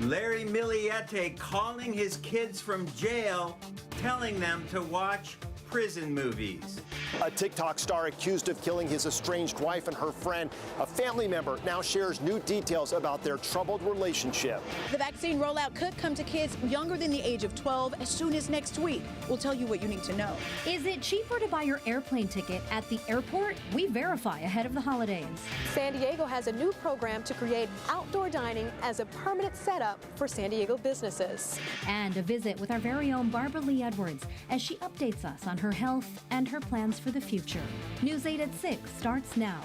Larry Miliete calling his kids from jail, telling them to watch prison movies. A TikTok star accused of killing his estranged wife and her friend. A family member now shares new details about their troubled relationship. The vaccine rollout could come to kids younger than the age of 12 as soon as next week. We'll tell you what you need to know. Is it cheaper to buy your airplane ticket at the airport? We verify ahead of the holidays. San Diego has a new program to create outdoor dining as a permanent setup for San Diego businesses. And a visit with our very own Barbara Lee Edwards as she updates us on her health and her plans for the future. News 8 at 6 starts now.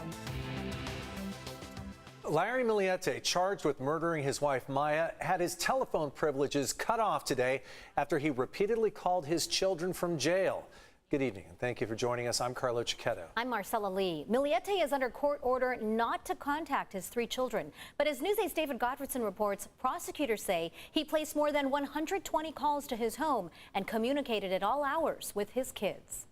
Larry Miliete, charged with murdering his wife Maya, had his telephone privileges cut off today after he repeatedly called his children from jail. Good evening, and thank you for joining us. I'm Carlo Cicchetto. I'm Marcella Lee. Miliete is under court order not to contact his 3 children. But as News 8's David Gottfredson reports, prosecutors say he placed more than 120 calls to his home and communicated at all hours with his kids.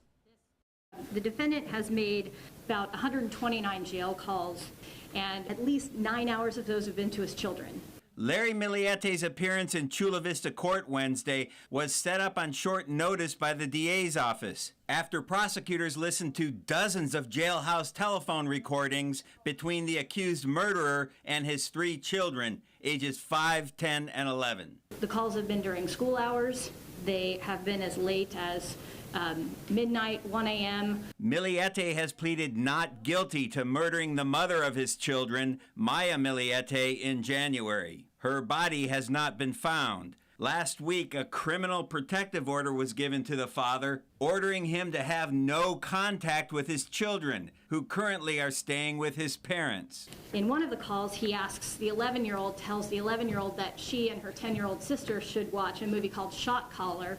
The defendant has made about 129 jail calls, and at least 9 hours of those have been to his children. Larry Miliete's appearance in Chula Vista Court Wednesday was set up on short notice by the DA's office after prosecutors listened to dozens of jailhouse telephone recordings between the accused murderer and his 3 children, ages 5, 10, and 11. The calls have been during school hours. They have been as late as midnight, 1 a.m. Miliete has pleaded not guilty to murdering the mother of his children, Maya Miliete, in January. Her body has not been found. Last week, a criminal protective order was given to the father, ordering him to have no contact with his children, who currently are staying with his parents. In one of the calls, he asks the 11-year-old, tells the 11-year-old that she and her 10-year-old sister should watch a movie called Shot Caller,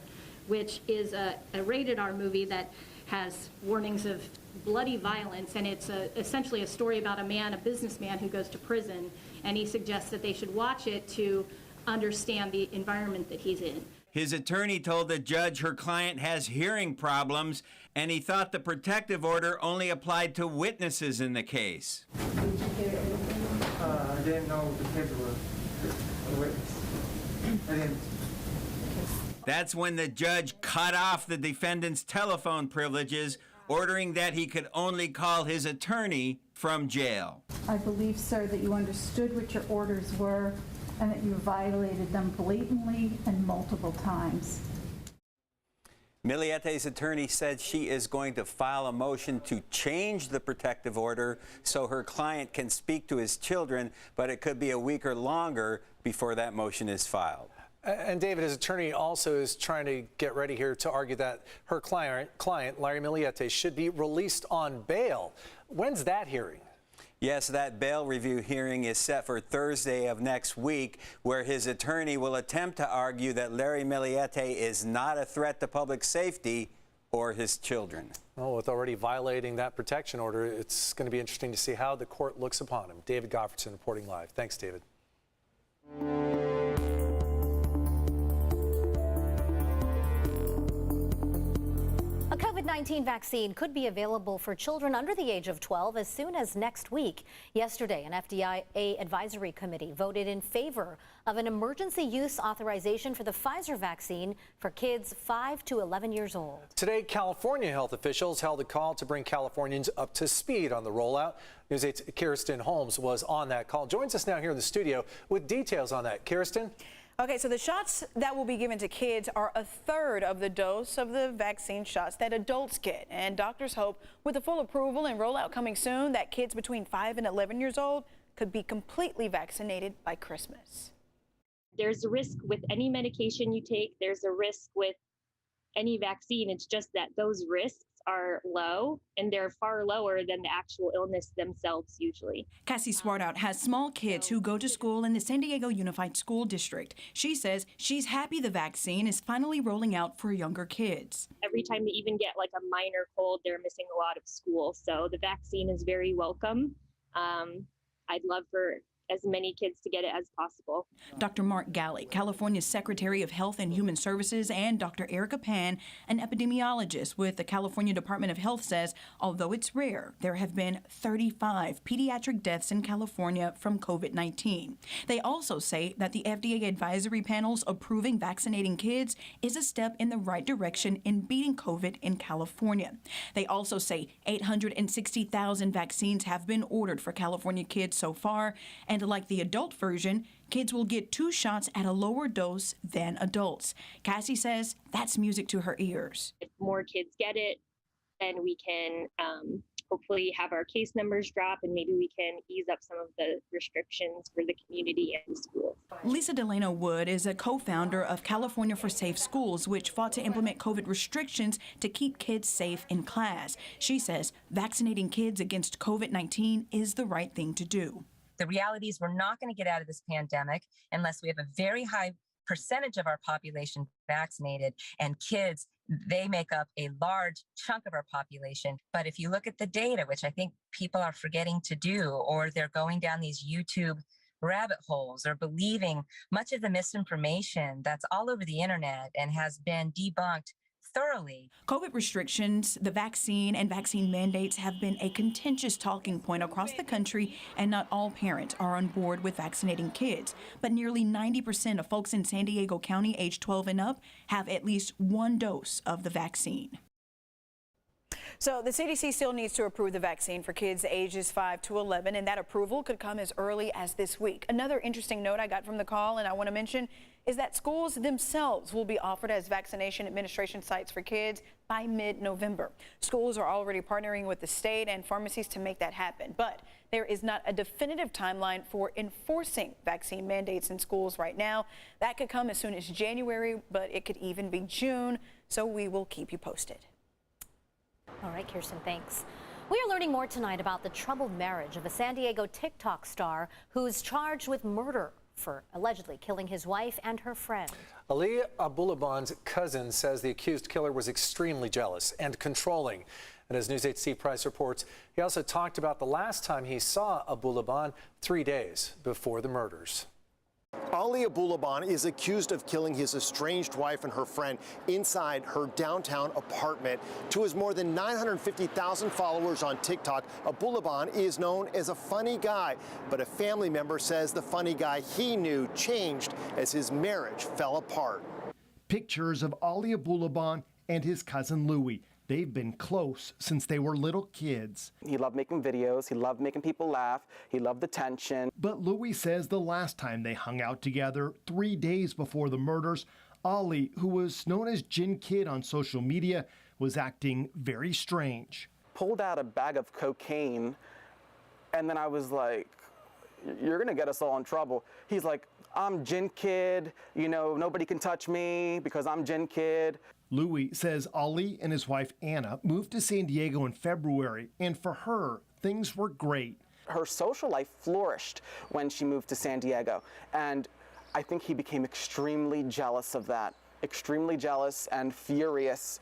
which is a rated R movie that has warnings of bloody violence, and it's essentially a story about a businessman who goes to prison, and he suggests that they should watch it to understand the environment that he's in. His attorney told the judge her client has hearing problems, and he thought the protective order only applied to witnesses in the case. Did you hear anything? I didn't know the kids were a witness. I didn't. That's when the judge cut off the defendant's telephone privileges, ordering that he could only call his attorney from jail. I believe, sir, that you understood what your orders were and that you violated them blatantly and multiple times. Miliete's attorney said she is going to file a motion to change the protective order so her client can speak to his children, but it could be a week or longer before that motion is filed. And David, his attorney also is trying to get ready here to argue that her client Larry Miliete, should be released on bail. When's that hearing? Yes, that bail review hearing is set for Thursday of next week, where his attorney will attempt to argue that Larry Miliete is not a threat to public safety or his children. Well, with already violating that protection order, it's going to be interesting to see how the court looks upon him. David Gottfredson reporting live. Thanks, David. A COVID-19 vaccine could be available for children under the age of 12 as soon as next week. Yesterday, an FDA advisory committee voted in favor of an emergency use authorization for the Pfizer vaccine for kids 5 to 11 years old. Today, California health officials held a call to bring Californians up to speed on the rollout. News 8's Kirsten Holmes was on that call. Joins us now here in the studio with details on that. Kirsten? Okay, so the shots that will be given to kids are a third of the dose of the vaccine shots that adults get. And doctors hope with the full approval and rollout coming soon that kids between 5 and 11 years old could be completely vaccinated by Christmas. There's a risk with any medication you take. There's a risk with any vaccine. It's just that those risks are low, and they're far lower than the actual illness themselves usually. Cassie Swartout has small kids who go to school in the San Diego Unified School District. She says she's happy the vaccine is finally rolling out for younger kids. Every time they even get like a minor cold, they're missing a lot of school. So the vaccine is very welcome. I'd love for as many kids to get it as possible. Dr. Mark Galley, California's Secretary of Health and Human Services, and Dr. Erica Pan, an epidemiologist with the California Department of Health, says although it's rare, there have been 35 pediatric deaths in California from COVID-19. They also say that the FDA advisory panels approving vaccinating kids is a step in the right direction in beating COVID in California. They also say 860,000 vaccines have been ordered for California kids so far, and like the adult version, kids will get 2 shots at a lower dose than adults. Cassie says that's music to her ears. If more kids get it, then we can hopefully have our case numbers drop, and maybe we can ease up some of the restrictions for the community and the schools. Lisa Delano Wood is a co-founder of California for Safe Schools, which fought to implement COVID restrictions to keep kids safe in class. She says vaccinating kids against COVID-19 is the right thing to do. The reality is we're not going to get out of this pandemic unless we have a very high percentage of our population vaccinated, and kids, they make up a large chunk of our population. But if you look at the data, which I think people are forgetting to do, or they're going down these YouTube rabbit holes or believing much of the misinformation that's all over the internet and has been debunked thoroughly. COVID restrictions, the vaccine, and vaccine mandates have been a contentious talking point across the country, and not all parents are on board with vaccinating kids. But nearly 90% of folks in San Diego County age 12 and up have at least 1 dose of the vaccine. So the CDC still needs to approve the vaccine for kids ages 5 to 11, and that approval could come as early as this week. Another interesting note I got from the call, and I want to mention, is that schools themselves will be offered as vaccination administration sites for kids by mid-November. Schools are already partnering with the state and pharmacies to make that happen, but there is not a definitive timeline for enforcing vaccine mandates in schools right now. That could come as soon as January, but it could even be June, so we will keep you posted. All right, Kirsten, thanks. We are learning more tonight about the troubled marriage of a San Diego TikTok star who's charged with murder for allegedly killing his wife and her friend. Ali Abulaban's cousin says the accused killer was extremely jealous and controlling. And as News 8 Steve Price reports, he also talked about the last time he saw Abulaban 3 days before the murders. Ali Abulaban is accused of killing his estranged wife and her friend inside her downtown apartment. To his more than 950,000 followers on TikTok, Abulaban is known as a funny guy, but a family member says the funny guy he knew changed as his marriage fell apart. Pictures of Ali Abulaban and his cousin Louie. They've been close since they were little kids. He loved making videos. He loved making people laugh. He loved the tension. But Louie says the last time they hung out together, 3 days before the murders, Ali, who was known as Gin Kid on social media, was acting very strange. Pulled out a bag of cocaine, and then I was like, you're gonna get us all in trouble. He's like, I'm Gin Kid, you know, nobody can touch me because I'm Gin Kid. Louie says Ali and his wife Anna moved to San Diego in February, and for her, things were great. Her social life flourished when she moved to San Diego, and I think he became extremely jealous of that. Extremely jealous and furious.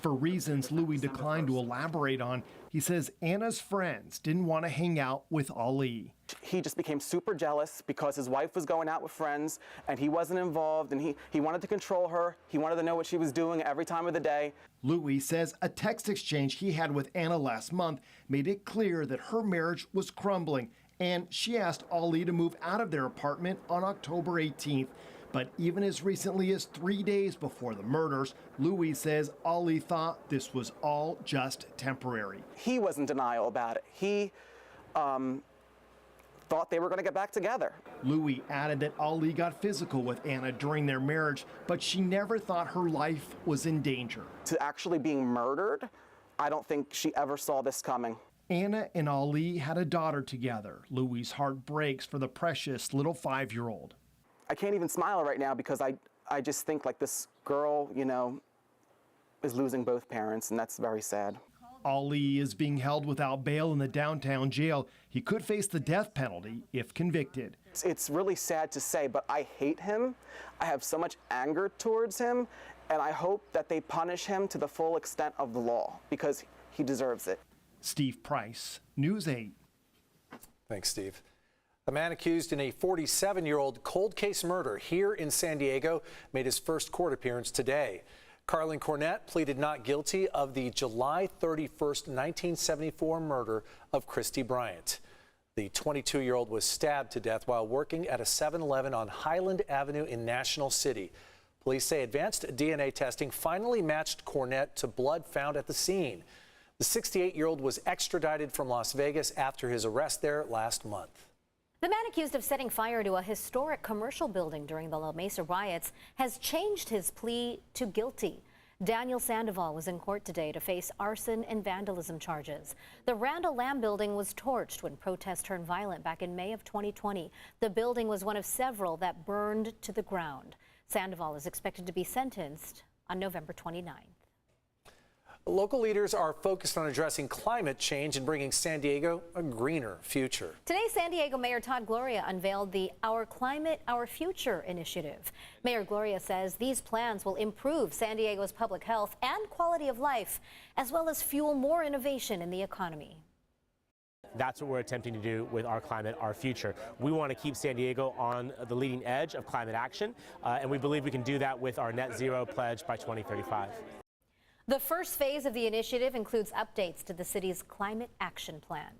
For reasons Louie declined to elaborate on, he says Anna's friends didn't want to hang out with Ali. He just became super jealous because his wife was going out with friends and he wasn't involved, and he wanted to control her. He wanted to know what she was doing every time of the day. Louie says a text exchange he had with Anna last month made it clear that her marriage was crumbling, and she asked Ali to move out of their apartment on October 18th. But even as recently as 3 days before the murders, Louie says Ali thought this was all just temporary. He was in denial about it. He thought they were going to get back together. Louie added that Ali got physical with Anna during their marriage, but she never thought her life was in danger. To actually being murdered, I don't think she ever saw this coming. Anna and Ali had a daughter together. Louie's heart breaks for the precious little 5-year-old. I can't even smile right now because I just think like this girl, you know, is losing both parents, and that's very sad. Ali is being held without bail in the downtown jail. He could face the death penalty if convicted. It's really sad to say, but I hate him. I have so much anger towards him, and I hope that they punish him to the full extent of the law because he deserves it. Steve Price, News 8. Thanks, Steve. A man accused in a 47-year-old cold case murder here in San Diego made his first court appearance today. Carlin Cornett pleaded not guilty of the July 31st, 1974 murder of Christy Bryant. The 22-year-old was stabbed to death while working at a 7-Eleven on Highland Avenue in National City. Police say advanced DNA testing finally matched Cornett to blood found at the scene. The 68-year-old was extradited from Las Vegas after his arrest there last month. The man accused of setting fire to a historic commercial building during the La Mesa riots has changed his plea to guilty. Daniel Sandoval was in court today to face arson and vandalism charges. The Randall Lamb building was torched when protests turned violent back in May of 2020. The building was one of several that burned to the ground. Sandoval is expected to be sentenced on November 29th. Local leaders are focused on addressing climate change and bringing San Diego a greener future. Today, San Diego Mayor Todd Gloria unveiled the Our Climate, Our Future initiative. Mayor Gloria says these plans will improve San Diego's public health and quality of life, as well as fuel more innovation in the economy. That's what we're attempting to do with Our Climate, Our Future. We want to keep San Diego on the leading edge of climate action, and we believe we can do that with our net zero pledge by 2035. The first phase of the initiative includes updates to the city's climate action plan.